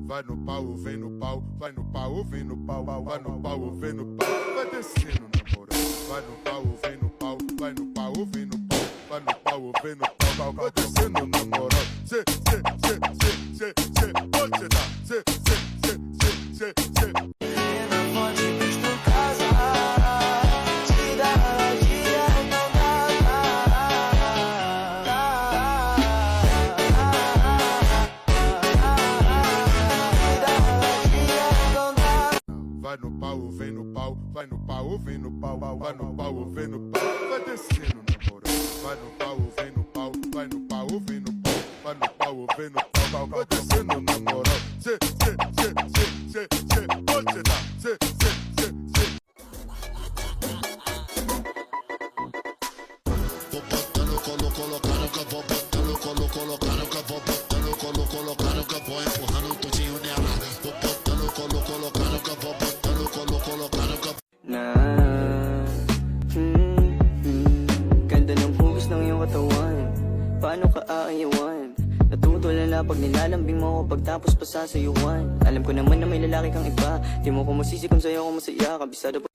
Vai no pau, vem no pau, vai no pau, vem no pau, vai no pau, vem no pau, vai descendo na moral. Vai no pau, vem no pau, vai no pau, vem no pau, vai no pau, vem no pau, vai descendo na moral. Cê, onde tá? Cê. Vai no pau, vem no pau, vai no pau, vem no pau, vai no pau, vem no pau, vai descendo na moral. Vai no pau, vem no pau, vai no pau, vem no pau, vai no pau, vem no pau, vai descendo na moral. Cê, onde tá? Cê. Vou botando, colocando, que eu vou botando, colocando, que eu vou botando, colocando, que eu vou empurrando tudinho nela. Vou botando, colocando, que eu vou botando, colocando, que eu Ganda ng hugis ng iyong katawan. Paano ka aayawan? Natutulala pag nilalambing mo ako pagtapos pa sasayuan. Alam ko naman na may lalaki kang iba. Di mo ko masisi kung sa'yo ako masaya. Kabisado pa